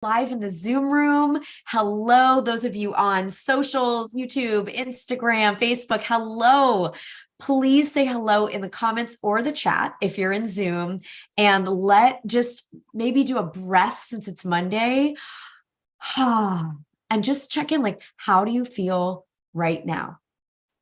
Live in the Zoom room. Hello, those of you on socials, YouTube, Instagram, Facebook. Hello. Please say hello in the comments or the chat if you're in Zoom, and just maybe do a breath since it's Monday. And just check in, like, how do you feel right now?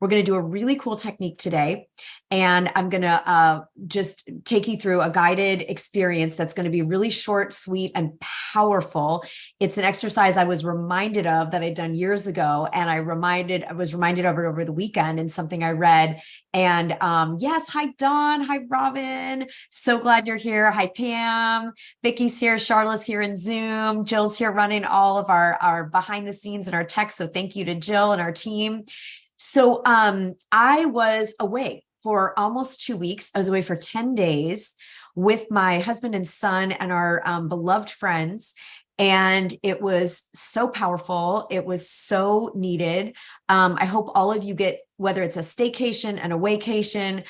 We're going to do a really cool technique today, and I'm going to just take you through a guided experience that's going to be really short, sweet, and powerful. It's an exercise I was reminded of that I'd done years ago, and I was reminded of it over the weekend in something I read. And yes, hi Dawn, hi Robin, so glad you're here. Hi Pam, Vicky's here, Charlotte's here in Zoom, Jill's here running all of our behind the scenes and our tech. So thank you to Jill and our team. So I was away for almost 2 weeks. I was away for 10 days with my husband and son and our beloved friends. And it was so powerful. It was so needed. I hope all of you get, whether it's a staycation, an awaycation,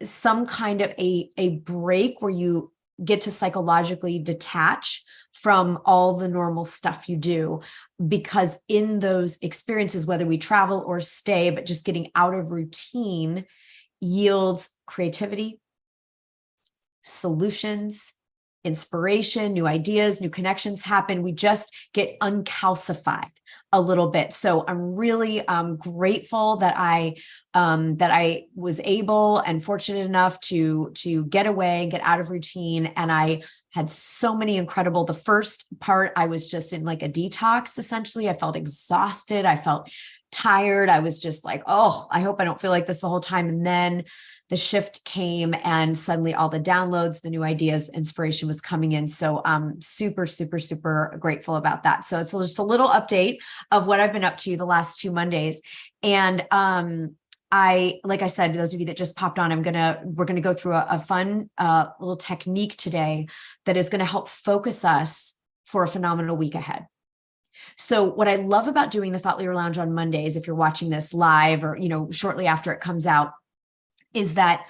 some kind of a break where you get to psychologically detach from all the normal stuff you do, because in those experiences, whether we travel or stay, but just getting out of routine yields creativity, solutions, inspiration, new ideas, new connections happen. We just get uncalcified a little bit. So I'm really grateful that I was able and fortunate enough to get away and get out of routine. And I had so many incredible. The first part, I was just in like a detox. Essentially, I felt exhausted. I felt tired. I was just like, oh, I hope I don't feel like this the whole time. And then the shift came, and suddenly all the downloads, the new ideas, the inspiration was coming in. So I'm super, super, super grateful about that. So it's just a little update of what I've been up to the last 2 Mondays. And like I said, those of you that just popped on, we're gonna go through a fun little technique today that is going to help focus us for a phenomenal week ahead. So what I love about doing the Thought Leader Lounge on Mondays, if you're watching this live or shortly after it comes out, is that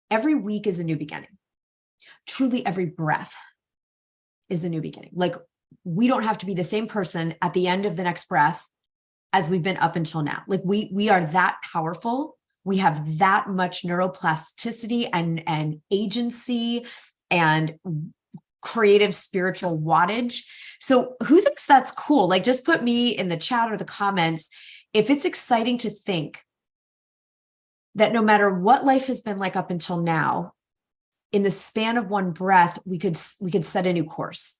every week is a new beginning. Truly, every breath is a new beginning. Like, we don't have to be the same person at the end of the next breath as we've been up until now. Like, we are that powerful. We have that much neuroplasticity and agency and creative spiritual wattage. So who thinks that's cool? Like, just put me in the chat or the comments if it's exciting to think that no matter what life has been like up until now, in the span of one breath, we could set a new course.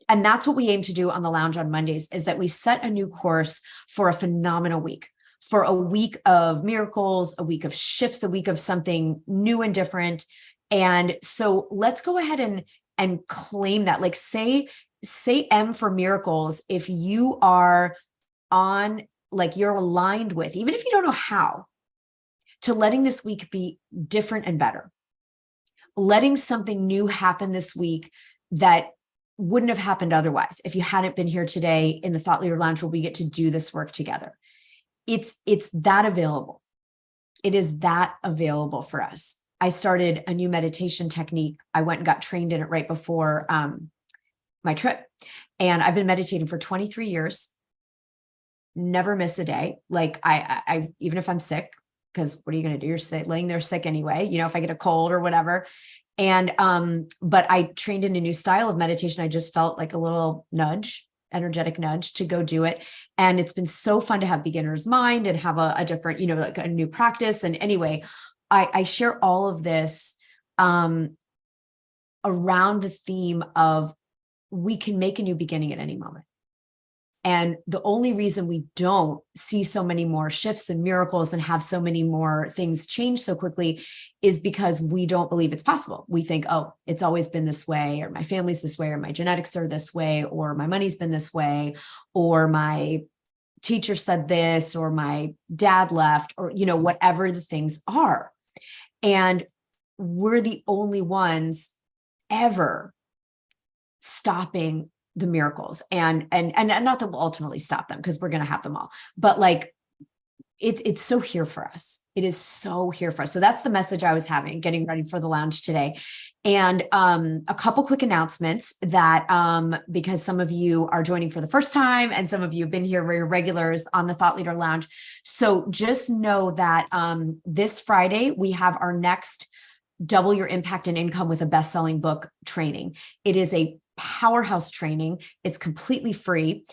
And that's what we aim to do on the lounge on Mondays, is that we set a new course for a phenomenal week, for a week of miracles, a week of shifts, a week of something new and different. And so let's go ahead and claim that. Like, say M for miracles if you are on, like, you're aligned with, even if you don't know how, to letting this week be different and better. Letting something new happen this week that wouldn't have happened otherwise if you hadn't been here today in the Thought Leader Lounge, where we get to do this work together. It's that available. It is that available for us. I started a new meditation technique. I went and got trained in it right before my trip. And I've been meditating for 23 years. Never miss a day. Like, I even if I'm sick, because what are you going to do? You're laying there sick anyway, if I get a cold or whatever. And, but I trained in a new style of meditation. I just felt like a little energetic nudge to go do it. And it's been so fun to have beginner's mind and have a different, like a new practice. And anyway, I share all of this around the theme of we can make a new beginning at any moment. And the only reason we don't see so many more shifts and miracles and have so many more things change so quickly is because we don't believe it's possible. We think, oh, it's always been this way, or my family's this way, or my genetics are this way, or my money's been this way, or my teacher said this, or my dad left, or, whatever the things are. And we're the only ones ever stopping the miracles, and not that we'll ultimately stop them, because we're going to have them all, but like, it's so here for us. It is so here for us. So that's the message I was having, getting ready for the lounge today. And a couple quick announcements that because some of you are joining for the first time and some of you have been here, we're regulars on the Thought Leader Lounge. So just know that this Friday, we have our next Double Your Impact and Income with a Best-Selling Book training. It is a powerhouse training. It's completely free.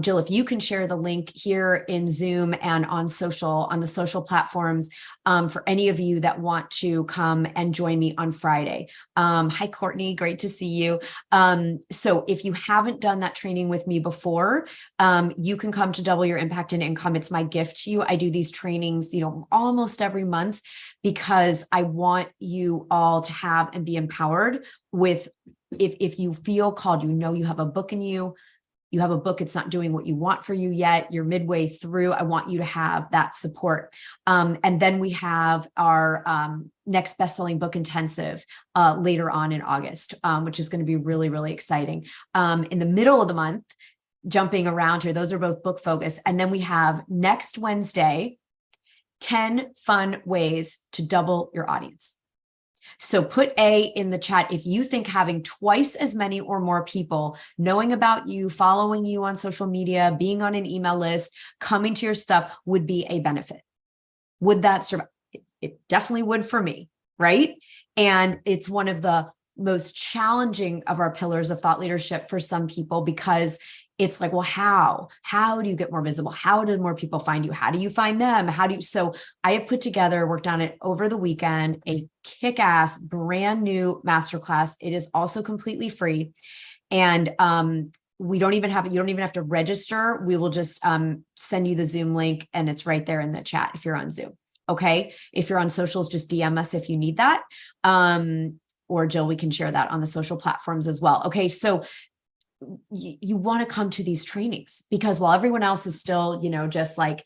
Jill, if you can share the link here in Zoom and on the social platforms for any of you that want to come and join me on Friday. Hi, Courtney. Great to see you. So if you haven't done that training with me before, you can come to Double Your Impact and Income. It's my gift to you. I do these trainings, almost every month because I want you all to have and be empowered with if you feel called, you have a book in you have a book, it's not doing what you want for you yet, you're midway through, I want you to have that support. And then we have our next best-selling book intensive later on in August, which is going to be really, really exciting. In the middle of the month, jumping around here, those are both book focused. And then we have next Wednesday, 10 fun ways to double your audience. So put A in the chat if you think having twice as many or more people knowing about you, following you on social media, being on an email list, coming to your stuff would be a benefit. Would that survive? It definitely would for me, right? And it's one of the most challenging of our pillars of thought leadership for some people because it's like, well, how do you get more visible? How do more people find you? How do you find them? So I have worked on it over the weekend, a kick-ass brand new masterclass. It is also completely free. And you don't even have to register. We will just send you the Zoom link and it's right there in the chat if you're on Zoom. Okay. If you're on socials, just DM us if you need that. Or Jill, we can share that on the social platforms as well. Okay. So you want to come to these trainings because while everyone else is still, just like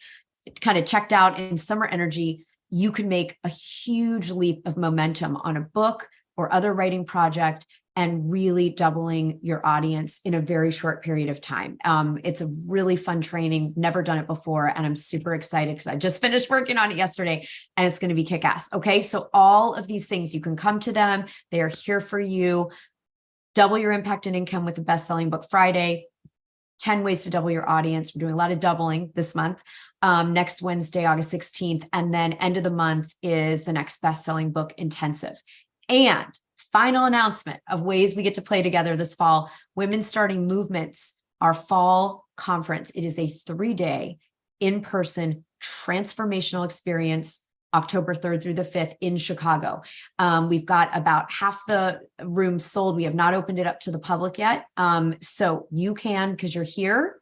kind of checked out in summer energy, you can make a huge leap of momentum on a book or other writing project and really doubling your audience in a very short period of time. It's a really fun training, never done it before. And I'm super excited because I just finished working on it yesterday and it's going to be kick-ass. Okay. So all of these things, you can come to them. They are here for you. Double Your Impact and Income with the Best-Selling Book Friday, 10 ways to double your audience. We're doing a lot of doubling this month. Next Wednesday, August 16th. And then end of the month is the next best-selling book intensive. And final announcement of ways we get to play together this fall, Women Starting Movements, our fall conference. It is a 3-day in-person transformational experience, October 3rd through the 5th in Chicago. We've got about half the rooms sold. We have not opened it up to the public yet. So you can, because you're here,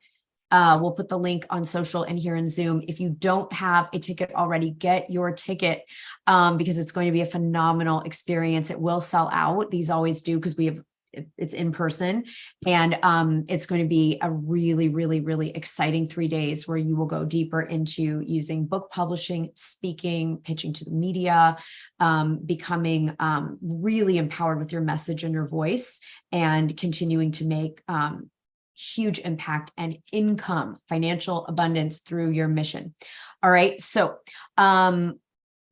we'll put the link on social and here in Zoom. If you don't have a ticket already, get your ticket because it's going to be a phenomenal experience. It will sell out. These always do because it's in person. And it's going to be a really, really, really exciting 3 days where you will go deeper into using book publishing, speaking, pitching to the media, becoming really empowered with your message and your voice, and continuing to make huge impact and income, financial abundance through your mission. All right. So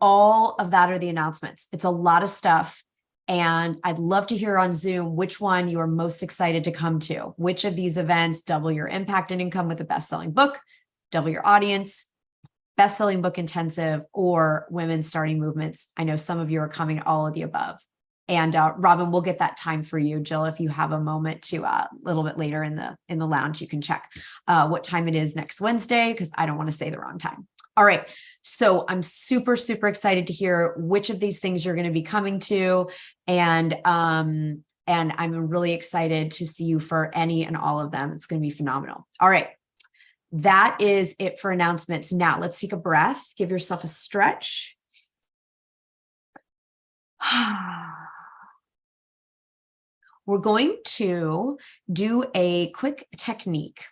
all of that are the announcements. It's a lot of stuff. And I'd love to hear on Zoom which one you are most excited to come to. Which of these events, Double Your Impact and Income with a Best-Selling Book, Double Your Audience, Best-Selling Book Intensive, or Women Starting Movements. I know some of you are coming to all of the above. And Robin, we'll get that time for you. Jill, if you have a moment to a little bit later in the lounge, you can check what time it is next Wednesday, because I don't want to say the wrong time. All right. So I'm super, super excited to hear which of these things you're going to be coming to. And I'm really excited to see you for any and all of them. It's going to be phenomenal. All right. That is it for announcements. Now let's take a breath. Give yourself a stretch. We're going to do a quick technique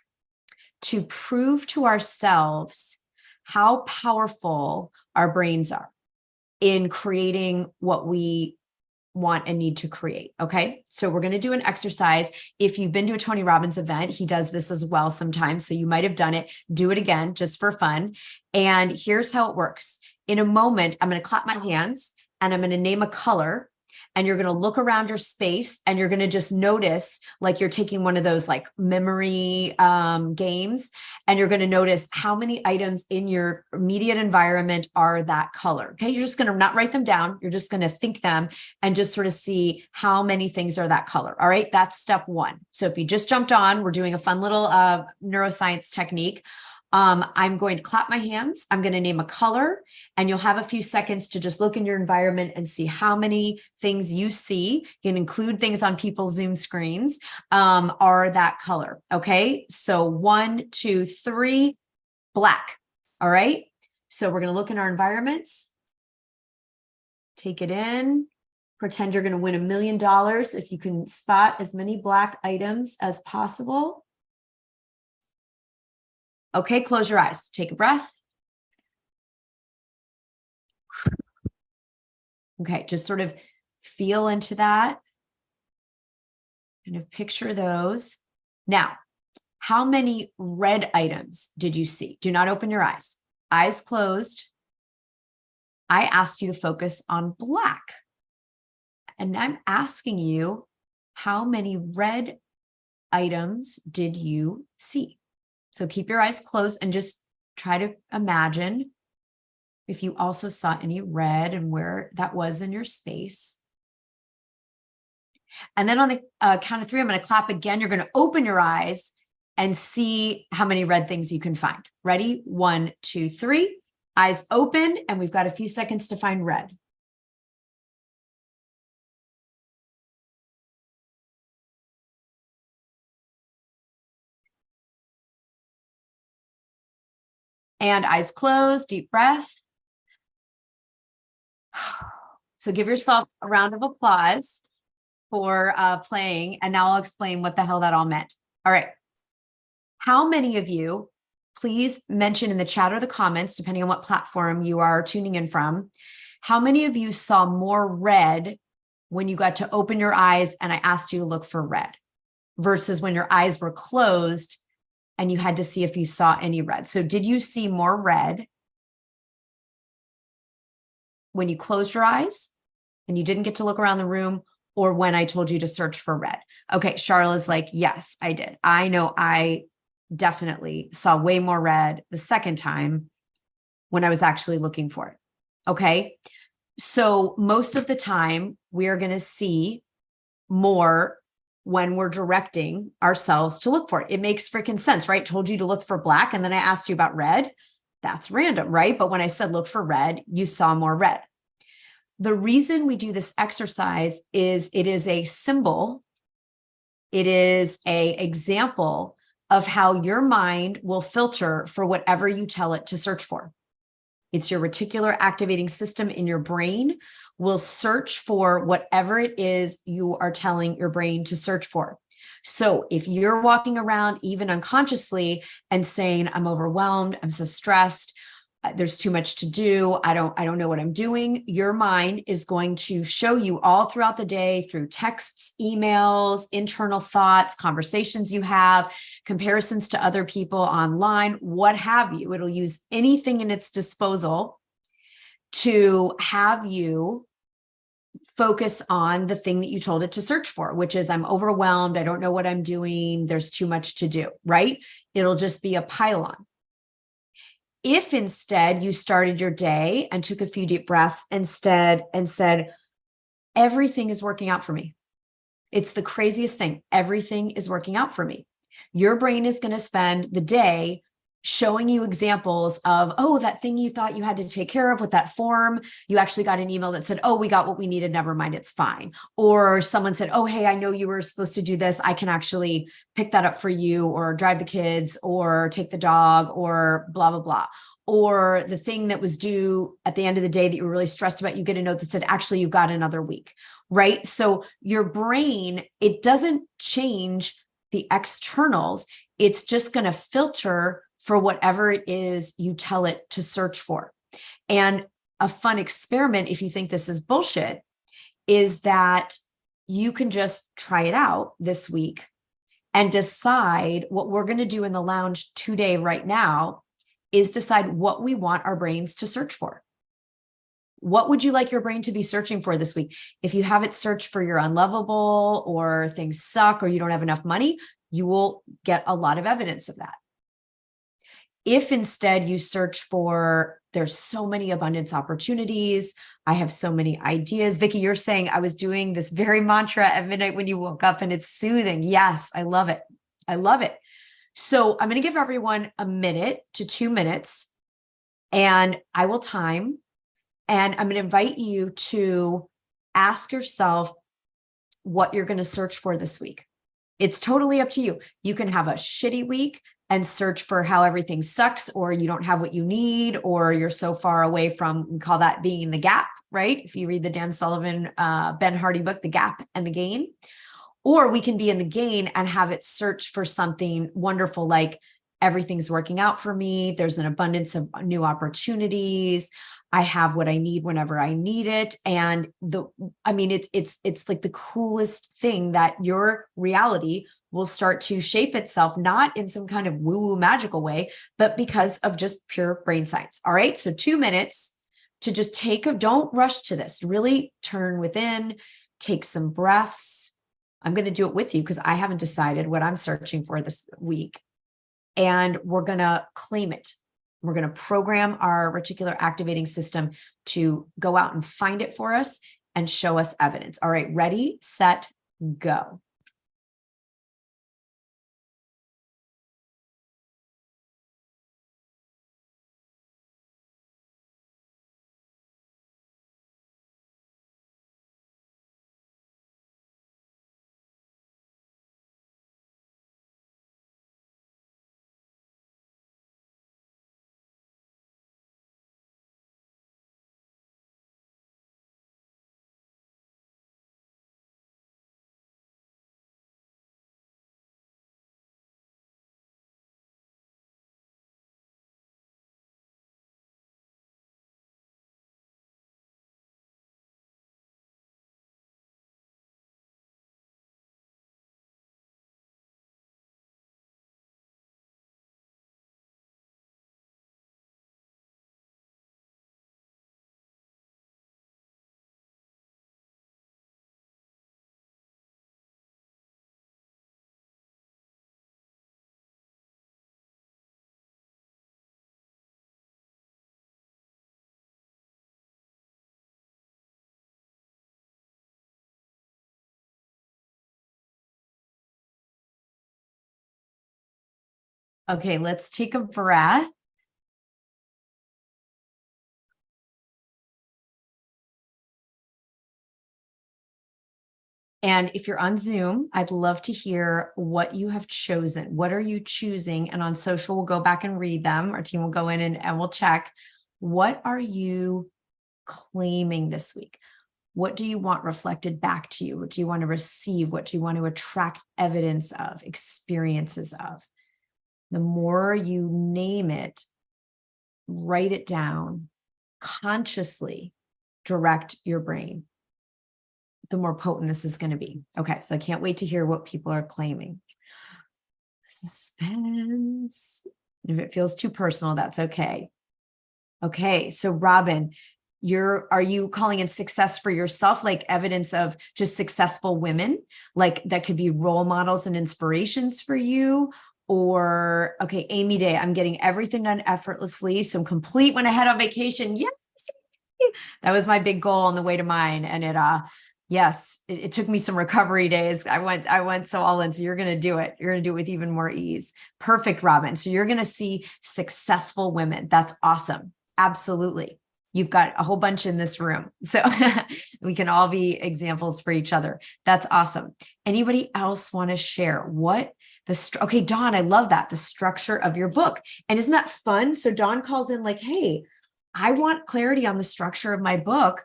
to prove to ourselves how powerful our brains are in creating what we want and need to create. Okay. So we're going to do an exercise. If you've been to a Tony Robbins event, he does this as well sometimes. So you might have done it. Do it again just for fun. And here's how it works. In a moment, I'm going to clap my hands and I'm going to name a color. And you're going to look around your space and you're going to just notice, like you're taking one of those like memory games, and you're going to notice how many items in your immediate environment are that color. Okay. You're just going to not write them down. You're just going to think them and just sort of see how many things are that color. All right. That's step one. So if you just jumped on, we're doing a fun little neuroscience technique. I'm going to clap my hands. I'm going to name a color, and you'll have a few seconds to just look in your environment and see how many things you see. You can include things on people's Zoom screens, are that color. Okay. So 1, 2, 3, black. All right. So we're going to look in our environments, take it in, pretend you're going to win $1 million if you can spot as many black items as possible. Okay, close your eyes. Take a breath. Okay, just sort of feel into that. Kind of picture those. Now, how many red items did you see? Do not open your eyes. Eyes closed. I asked you to focus on black. And I'm asking you, how many red items did you see? So keep your eyes closed and just try to imagine if you also saw any red and where that was in your space. And then on the count of 3, I'm going to clap again. You're going to open your eyes and see how many red things you can find. Ready? 1, 2, 3. Eyes open, and we've got a few seconds to find red. And eyes closed, deep breath. So give yourself a round of applause for playing. And now I'll explain what the hell that all meant. All right. How many of you, please mention in the chat or the comments, depending on what platform you are tuning in from, how many of you saw more red when you got to open your eyes and I asked you to look for red versus when your eyes were closed and you had to see if you saw any red? So did you see more red when you closed your eyes and you didn't get to look around the room, or when I told you to search for red? Okay, Charlotte's like, yes, I did. I know I definitely saw way more red the second time when I was actually looking for it. Okay, so most of the time we're going to see more when we're directing ourselves to look for it. It makes freaking sense, right? Told you to look for black, and then I asked you about red. That's random, right? But when I said look for red, you saw more red. The reason we do this exercise is it is a symbol. It is an example of how your mind will filter for whatever you tell it to search for. It's your reticular activating system in your brain will search for whatever it is you are telling your brain to search for. So if you're walking around even unconsciously and saying, I'm overwhelmed, I'm so stressed, there's too much to do, I don't know what I'm doing, your mind is going to show you all throughout the day through texts, emails, internal thoughts, conversations you have, comparisons to other people online, what have you. It'll use anything in its disposal to have you focus on the thing that you told it to search for, which is, I'm overwhelmed, I don't know what I'm doing, there's too much to do, right? It'll just be a pile-on. If instead you started your day and took a few deep breaths instead and said, everything is working out for me. It's the craziest thing. Everything is working out for me. Your brain is going to spend the day showing you examples of, oh, that thing you thought you had to take care of with that form, you actually got an email that said, oh, we got what we needed, never mind, it's fine. Or someone said, oh, hey, I know you were supposed to do this, I can actually pick that up for you, or drive the kids, or take the dog, or blah, blah, blah. Or the thing that was due at the end of the day that you were really stressed about, you get a note that said, actually, you got another week, right? So your brain, it doesn't change the externals. It's just going to filter for whatever it is you tell it to search for. And a fun experiment, if you think this is bullshit, is that you can just try it out this week and decide what we're going to do in the lounge today right now is decide what we want our brains to search for. What would you like your brain to be searching for this week? If you have it search for you're unlovable or things suck or you don't have enough money, you will get a lot of evidence of that. If instead you search for, there's so many abundance opportunities, I have so many ideas. Vicki, you're saying I was doing this very mantra at midnight when you woke up and it's soothing. Yes, I love it. I love it. So I'm going to give everyone a minute to 2 minutes and I will time. And I'm going to invite you to ask yourself what you're going to search for this week. It's totally up to you. You can have a shitty week and search for how everything sucks, or you don't have what you need, or you're so far away from, we call that being in the gap, right? If you read the Dan Sullivan, Ben Hardy book, The Gap and the Gain, or we can be in the gain and have it search for something wonderful, like everything's working out for me. There's an abundance of new opportunities. I have what I need whenever I need it. And it's like the coolest thing that your reality will start to shape itself, not in some kind of woo-woo magical way, but because of just pure brain science. All right. So 2 minutes to just don't rush to this, really turn within, take some breaths. I'm going to do it with you because I haven't decided what I'm searching for this week. And we're going to claim it. We're going to program our reticular activating system to go out and find it for us and show us evidence. All right, ready, set, go. Okay, let's take a breath. And if you're on Zoom, I'd love to hear what you have chosen. What are you choosing? And on social, we'll go back and read them. Our team will go in and we'll check. What are you claiming this week? What do you want reflected back to you? What do you want to receive? What do you want to attract evidence of, experiences of? The more you name it, write it down, consciously direct your brain, the more potent this is going to be. Okay, so I can't wait to hear what people are claiming. Suspense. If it feels too personal, that's okay. Okay, so Robin, are you calling in success for yourself, like evidence of just successful women, like that could be role models and inspirations for you? Or, okay, Amy Day, I'm getting everything done effortlessly, so I'm complete when I head on vacation. Yes, that was my big goal on the way to mine. And it took me some recovery days. I went so all in. So you're going to do it. You're going to do it with even more ease. Perfect, Robin. So you're going to see successful women. That's awesome. Absolutely. You've got a whole bunch in this room. So we can all be examples for each other. That's awesome. Anybody else want to share okay, Dawn, I love that. The structure of your book. And isn't that fun? So Dawn calls in like, hey, I want clarity on the structure of my book.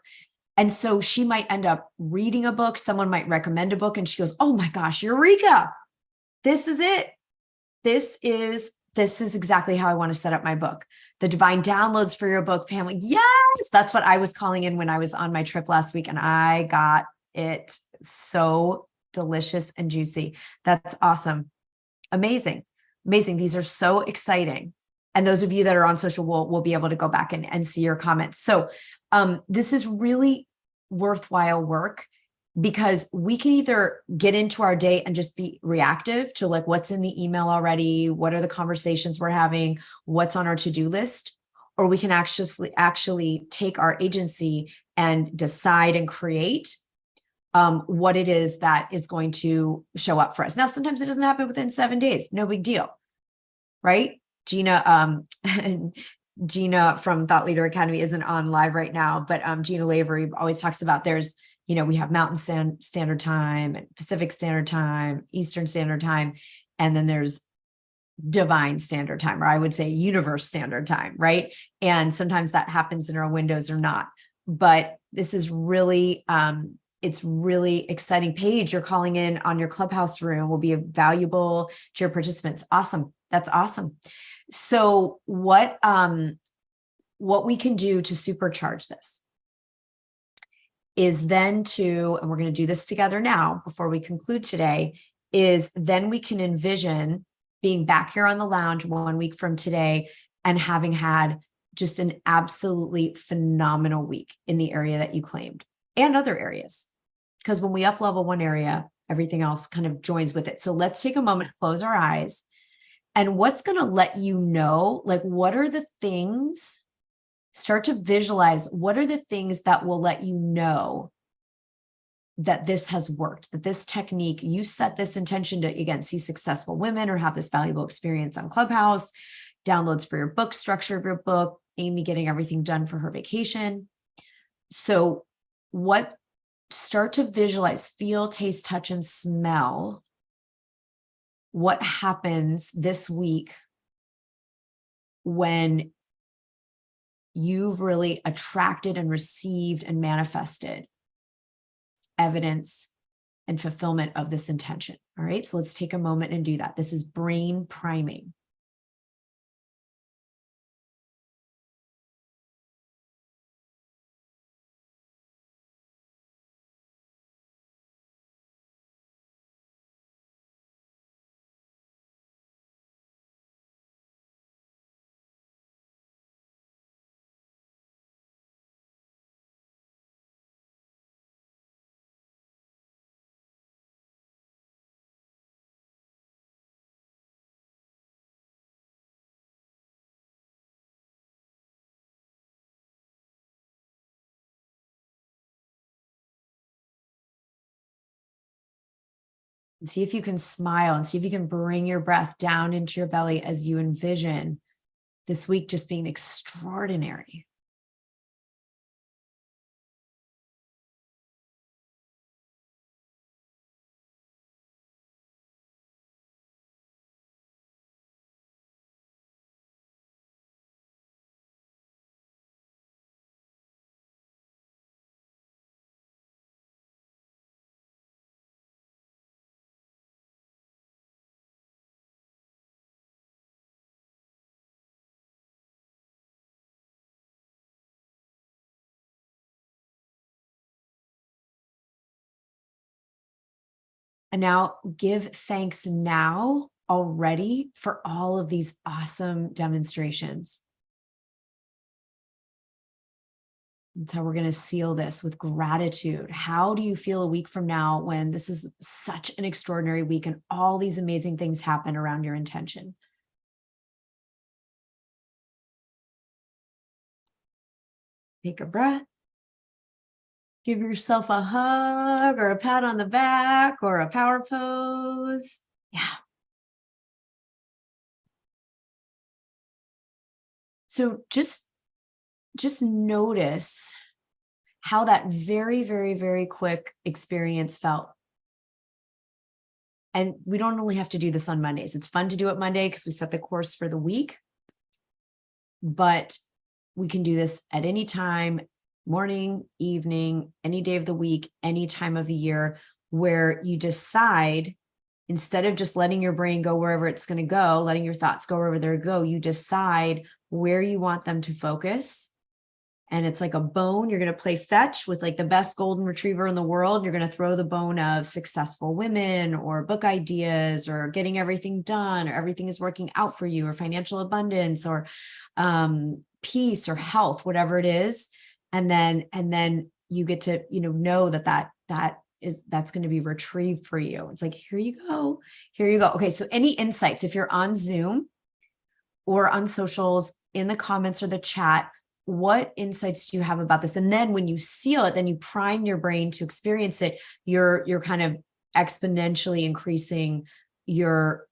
And so she might end up reading a book. Someone might recommend a book and she goes, oh my gosh, Eureka. This is it. This is this is exactly how I want to set up my book. The divine downloads for your book, Pamela. Yes, that's what I was calling in when I was on my trip last week, and I got it so delicious and juicy. That's awesome. Amazing. Amazing. These are so exciting. And those of you that are on social will be able to go back and see your comments. So this is really worthwhile work, because we can either get into our day and just be reactive to like what's in the email already, what are the conversations we're having, what's on our to-do list, or we can actually take our agency and decide and create what it is that is going to show up for us. Now, sometimes it doesn't happen within 7 days. No big deal, right? Gina from Thought Leader Academy isn't on live right now, but Gina Lavery always talks about we have Mountain Standard Time and Pacific Standard Time, Eastern Standard Time, and then there's Divine Standard Time, or I would say Universe Standard Time, right? And sometimes that happens in our windows or not. But this is really, it's really exciting. Paige, you're calling in on your Clubhouse room will be valuable to your participants. Awesome. That's awesome. So what we can do to supercharge this is then and we're going to do this together now before we conclude today, is then we can envision being back here on the lounge 1 week from today and having had just an absolutely phenomenal week in the area that you claimed and other areas. Because when we up level one area, everything else kind of joins with it. So let's take a moment, close our eyes. And what's going to let you know, like, what are the things, start to visualize, what are the things that will let you know that this has worked, that this technique, you set this intention to, again, see successful women or have this valuable experience on Clubhouse, downloads for your book, structure of your book, Amy getting everything done for her vacation. So start to visualize, feel, taste, touch, and smell what happens this week when you've really attracted and received and manifested evidence and fulfillment of this intention. All right, so let's take a moment and do that. This is brain priming. And see if you can smile and see if you can bring your breath down into your belly as you envision this week just being extraordinary. And now give thanks now already for all of these awesome demonstrations. That's how we're going to seal this, with gratitude. How do you feel a week from now when this is such an extraordinary week and all these amazing things happen around your intention? Take a breath. Give yourself a hug or a pat on the back or a power pose. Yeah. So just notice how that very, very, very quick experience felt. And we don't only have to do this on Mondays. It's fun to do it Monday because we set the course for the week, but we can do this at any time, morning, evening, any day of the week, any time of the year, where you decide instead of just letting your brain go wherever it's going to go, letting your thoughts go wherever they're go, you decide where you want them to focus. And it's like a bone. You're going to play fetch with like the best golden retriever in the world. You're going to throw the bone of successful women or book ideas or getting everything done, or everything is working out for you, or financial abundance, or peace or health, whatever it is. And then you get to, know that's going to be retrieved for you. It's like, here you go. Here you go. Okay. So any insights, if you're on Zoom or on socials, in the comments or the chat, what insights do you have about this? And then when you seal it, then you prime your brain to experience it. You're kind of exponentially increasing your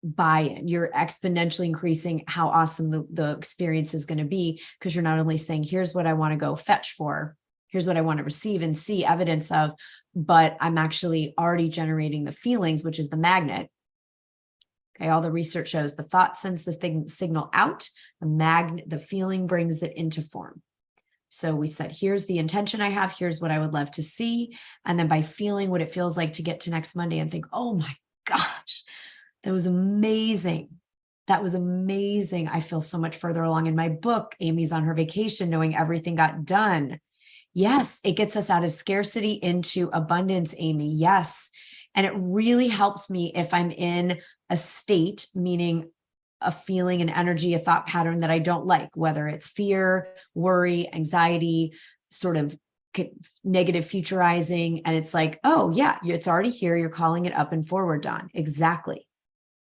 buy-in. You're exponentially increasing how awesome the experience is going to be, because you're not only saying, here's what I want to go fetch for, here's what I want to receive and see evidence of, but I'm actually already generating the feelings, which is the magnet. Okay, all the research shows the thought sends the signal out, the feeling brings it into form. So we said, here's the intention I have, here's what I would love to see. And then by feeling what it feels like to get to next Monday and think, oh my gosh, that was amazing. That was amazing. I feel so much further along in my book. Amy's on her vacation, knowing everything got done. Yes, it gets us out of scarcity into abundance, Amy. Yes. And it really helps me if I'm in a state, meaning a feeling, an energy, a thought pattern that I don't like, whether it's fear, worry, anxiety, sort of negative futurizing. And it's like, oh yeah, it's already here. You're calling it up and forward, Dawn. Exactly.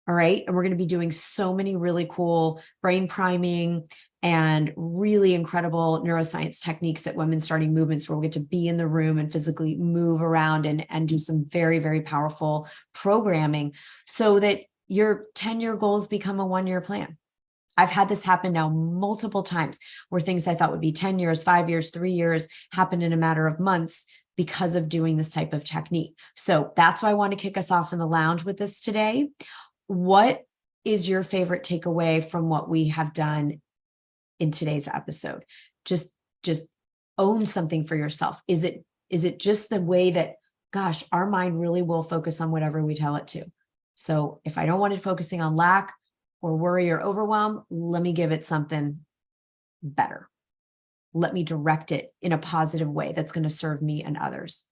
All right. And we're going to be doing so many really cool brain priming and really incredible neuroscience techniques at Women Starting Movements, where we'll get to be in the room and physically move around and do some very, very powerful programming so that your 10-year goals become a 1-year plan. I've had this happen now multiple times, where things I thought would be 10 years, 5 years, 3 years happen in a matter of months because of doing this type of technique. So that's why I want to kick us off in the lounge with this today. What is your favorite takeaway from what we have done in today's episode? Just own something for yourself. Is it just the way that, gosh, our mind really will focus on whatever we tell it to. So if I don't want it focusing on lack or worry or overwhelm, let me give it something better. Let me direct it in a positive way that's going to serve me and others.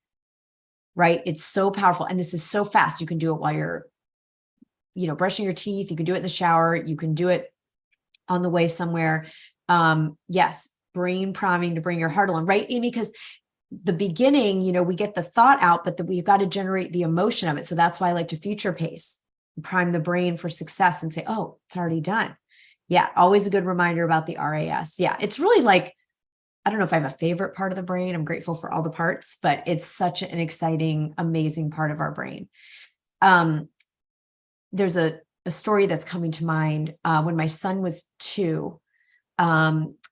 Right? It's so powerful. And this is so fast. You can do it while you're, brushing your teeth. You can do it in the shower. You can do it on the way somewhere. Yes, brain priming to bring your heart along, right, Amy? Because the beginning, we get the thought out, but we've got to generate the emotion of it. So that's why I like to future pace, prime the brain for success and say, oh, it's already done. Yeah. Always a good reminder about the RAS. Yeah. It's really like, I don't know if I have a favorite part of the brain. I'm grateful for all the parts, but it's such an exciting, amazing part of our brain. There's a story that's coming to mind. When my son was 2,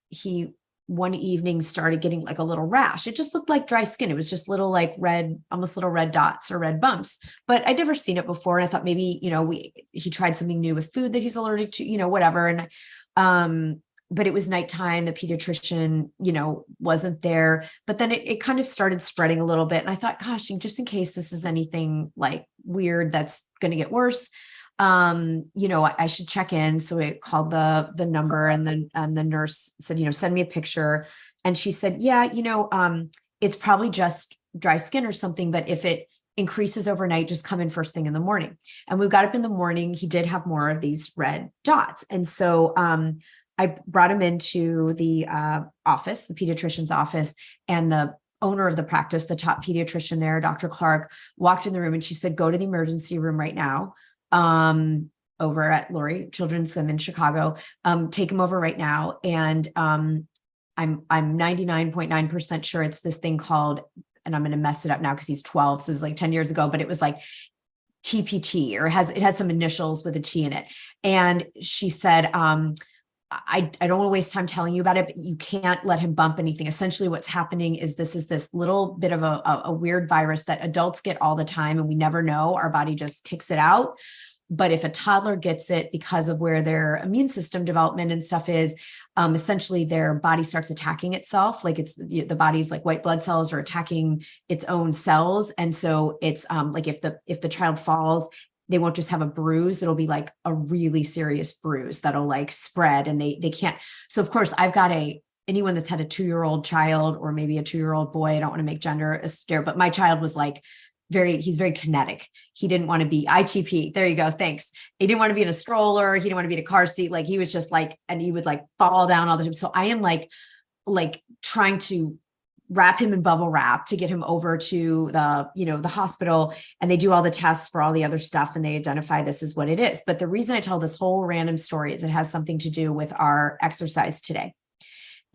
he one evening started getting like a little rash. It just looked like dry skin. It was just little like red, almost little red dots or red bumps, but I'd never seen it before. And I thought maybe, he tried something new with food that he's allergic to, whatever. And, but it was nighttime. The pediatrician, wasn't there, but then it kind of started spreading a little bit. And I thought, gosh, just in case this is anything like weird, that's going to get worse. I should check in. So it called the number, and then the nurse said, send me a picture. And she said, yeah, it's probably just dry skin or something, but if it increases overnight, just come in first thing in the morning. And we got up in the morning. He did have more of these red dots. And so, I brought him into the office, the pediatrician's office, and the owner of the practice, the top pediatrician there, Dr. Clark, walked in the room and she said, go to the emergency room right now. Over at Lurie Children's Sim in Chicago, take him over right now. And, I'm 99.9% sure it's this thing called, and I'm going to mess it up now because he's 12. So it was like 10 years ago, but it was like TPT, or it has some initials with a T in it. And she said, I don't want to waste time telling you about it, but you can't let him bump anything. Essentially what's happening is this little bit of a weird virus that adults get all the time and we never know. Our body just kicks it out. But if a toddler gets it because of where their immune system development and stuff is, essentially their body starts attacking itself. Like it's the body's like white blood cells are attacking its own cells. And so it's like if the child falls, they won't just have a bruise. It'll be like a really serious bruise that'll like spread and they can't. So of course I've got anyone that's had a 2-year-old child or maybe a 2-year-old boy, I don't want to make gender a stare, but my child was like, he's very kinetic. He didn't want to be ITP. There you go. Thanks. He didn't want to be in a stroller. He didn't want to be in a car seat. Like he was just like, and he would like fall down all the time. So I am like trying to wrap him in bubble wrap to get him over to the hospital, and they do all the tests for all the other stuff and they identify this is what it is. But the reason I tell this whole random story is it has something to do with our exercise today.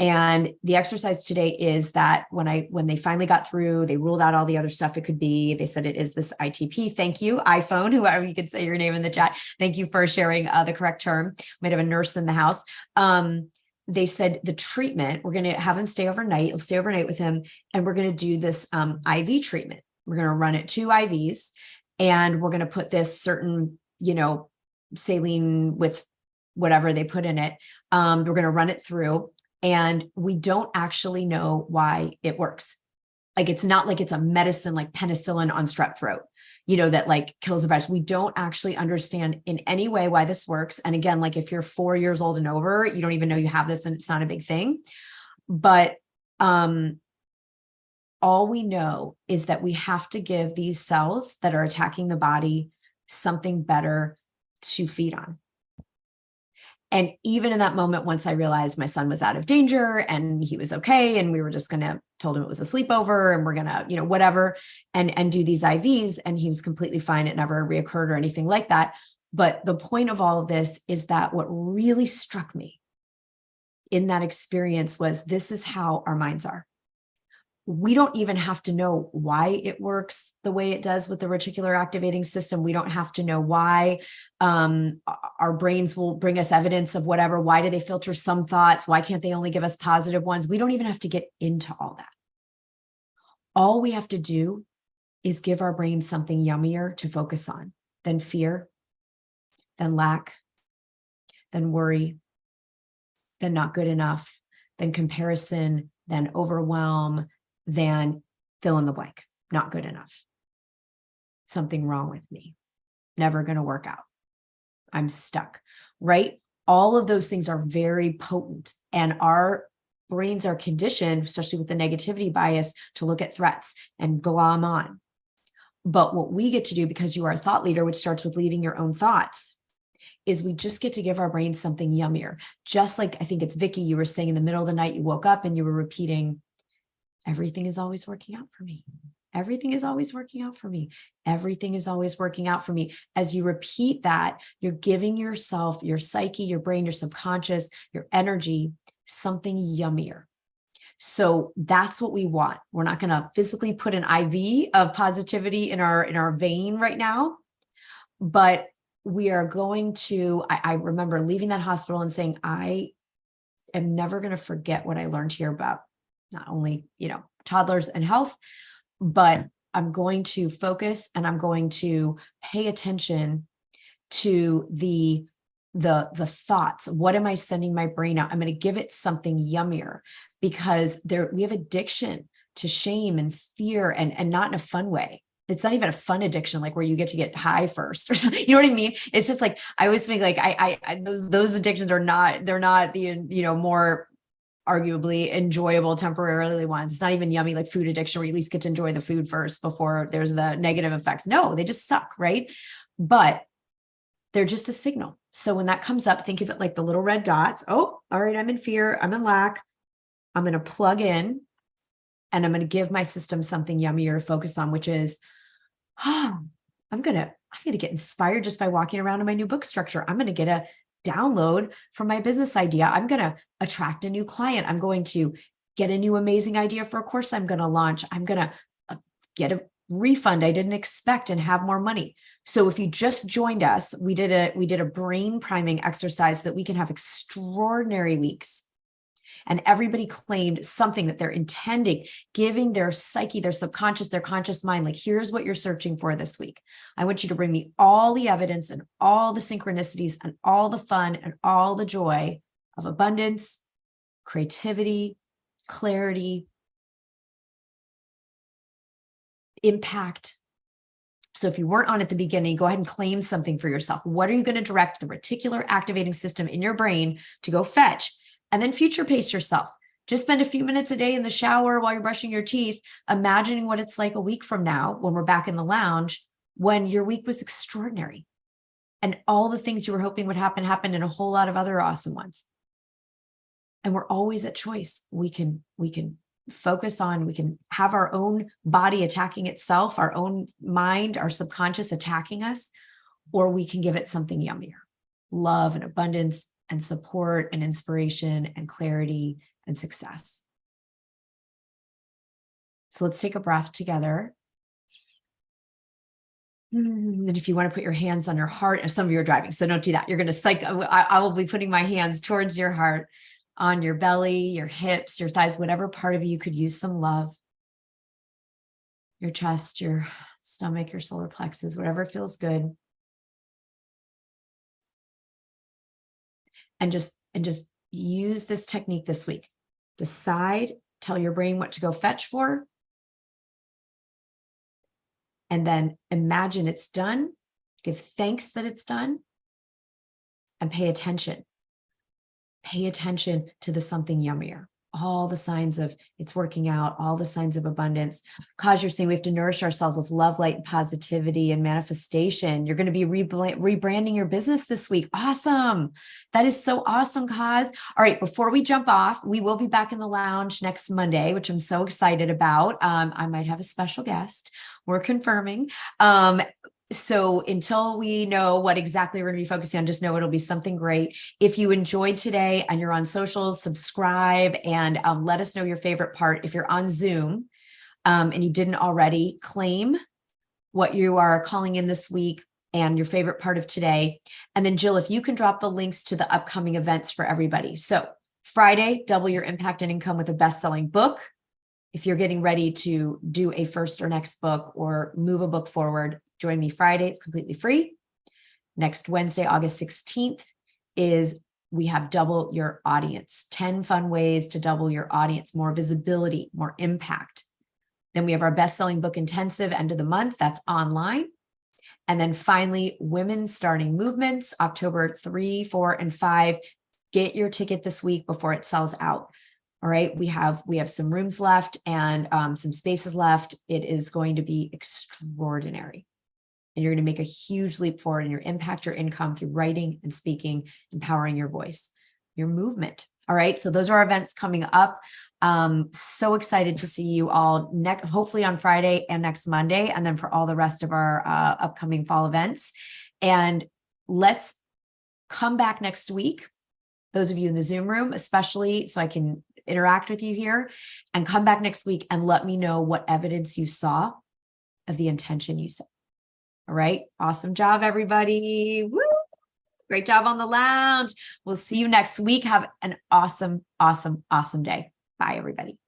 And the exercise today is that when they finally got through, they ruled out all the other stuff it could be. They said it is this ITP. Thank you, iPhone, whoever you could say your name in the chat. Thank you for sharing the correct term. Might have a nurse in the house. They said the treatment, we're going to have him stay overnight. He'll stay overnight with him. And we're going to do this IV treatment. We're going to run it 2 IVs. And we're going to put this certain, saline with whatever they put in it. We're going to run it through. And we don't actually know why it works. Like, it's not like it's a medicine like penicillin on strep throat, that like kills the virus. We don't actually understand in any way why this works. And again, like if you're 4 years old and over, you don't even know you have this and it's not a big thing. But all we know is that we have to give these cells that are attacking the body something better to feed on. And even in that moment, once I realized my son was out of danger and he was okay, and we were just told him it was a sleepover and we're gonna, whatever, and do these IVs, and he was completely fine. It never reoccurred or anything like that. But the point of all of this is that what really struck me in that experience was this is how our minds are. We don't even have to know why it works the way it does with the reticular activating system. We don't have to know why our brains will bring us evidence of whatever. Why do they filter some thoughts? Why can't they only give us positive ones? We don't even have to get into all that. All we have to do is give our brain something yummier to focus on than fear, than lack, than worry, than not good enough, than comparison, than overwhelm, than fill in the blank, not good enough. Something wrong with me. Never going to work out. I'm stuck, right? All of those things are very potent, and our brains are conditioned, especially with the negativity bias, to look at threats and glom on. But what we get to do, because you are a thought leader, which starts with leading your own thoughts, is we just get to give our brains something yummier. Just like, I think it's Vicky, you were saying in the middle of the night, you woke up and you were repeating, everything is always working out for me. Everything is always working out for me. Everything is always working out for me. As you repeat that, you're giving yourself, your psyche, your brain, your subconscious, your energy, something yummier. So that's what we want. We're not going to physically put an IV of positivity in our vein right now, but we are going to, I remember leaving that hospital and saying, I am never going to forget what I learned here about not only, toddlers and health, but I'm going to focus and I'm going to pay attention to the thoughts. What am I sending my brain out? I'm going to give it something yummier, because we have addiction to shame and fear, and not in a fun way. It's not even a fun addiction, like where you get to get high first or something. You know what I mean? It's just like, I always think like those addictions are not, they're not the, more arguably enjoyable temporarily ones. It's not even yummy, like food addiction, where you at least get to enjoy the food first before there's the negative effects. No, they just suck, right? But they're just a signal. So when that comes up, think of it like the little red dots. Oh, all right, I'm in fear, I'm in lack. I'm going to plug in and I'm going to give my system something yummier to focus on, which is, I'm going to get inspired just by walking around in my new book structure. I'm going to get a download from my business idea. I'm going to attract a new client. I'm going to get a new amazing idea for a course I'm going to launch. I'm going to get a refund I didn't expect and have more money. So if you just joined us, we did a brain priming exercise that we can have extraordinary weeks. And everybody claimed something that they're intending, giving their psyche, their subconscious, their conscious mind, like, here's what you're searching for this week. I want you to bring me all the evidence and all the synchronicities and all the fun and all the joy of abundance, creativity, clarity, impact. So if you weren't on at the beginning, go ahead and claim something for yourself. What are you going to direct the reticular activating system in your brain to go fetch? And then future pace yourself. Just spend a few minutes a day in the shower while you're brushing your teeth, imagining what it's like a week from now when we're back in the lounge, when your week was extraordinary and all the things you were hoping would happen happened, and a whole lot of other awesome ones. And we're always at choice. We can focus on, we can have our own body attacking itself, our own mind, our subconscious attacking us, or we can give it something yummier: love and abundance and support and inspiration and clarity and success. So let's take a breath together. And if you want to put your hands on your heart, and some of you are driving, so don't do that. You're going to I will be putting my hands towards your heart, on your belly, your hips, your thighs, whatever part of you could use some love. Your chest, your stomach, your solar plexus, whatever feels good. And just use this technique this week. Decide, tell your brain what to go fetch for. And then imagine it's done. Give thanks that it's done. And pay attention. Pay attention to the something yummier. All the signs of it's working out, all the signs of abundance. Cause, you're saying we have to nourish ourselves with love, light, and positivity and manifestation. You're going to be rebranding your business this week. Awesome. That is so awesome, Cause. All right, before we jump off, we will be back in the lounge next Monday, which I'm so excited about. I might have a special guest. We're confirming. So until we know what exactly we're going to be focusing on, just know it'll be something great. If you enjoyed today and you're on socials, subscribe and let us know your favorite part. If you're on Zoom and you didn't already, claim what you are calling in this week and your favorite part of today. And then Jill, if you can drop the links to the upcoming events for everybody. So Friday, double your impact and income with a best-selling book. If you're getting ready to do a first or next book or move a book forward, join me Friday. It's completely free. Next Wednesday, August 16th, we have double your audience. 10 fun ways to double your audience, more visibility, more impact. Then we have our best-selling book intensive end of the month. That's online. And then finally, Women Starting Movements, October 3, 4, and 5. Get your ticket this week before it sells out. All right. We have some rooms left and some spaces left. It is going to be extraordinary. And you're going to make a huge leap forward in your impact, your income through writing and speaking, empowering your voice, your movement. All right. So those are our events coming up. So excited to see you all hopefully on Friday and next Monday, and then for all the rest of our upcoming fall events. And let's come back next week. Those of you in the Zoom room, especially, so I can interact with you here, and come back next week and let me know what evidence you saw of the intention you set. All right. Awesome job, everybody. Woo! Great job on the lounge. We'll see you next week. Have an awesome, awesome, awesome day. Bye, everybody.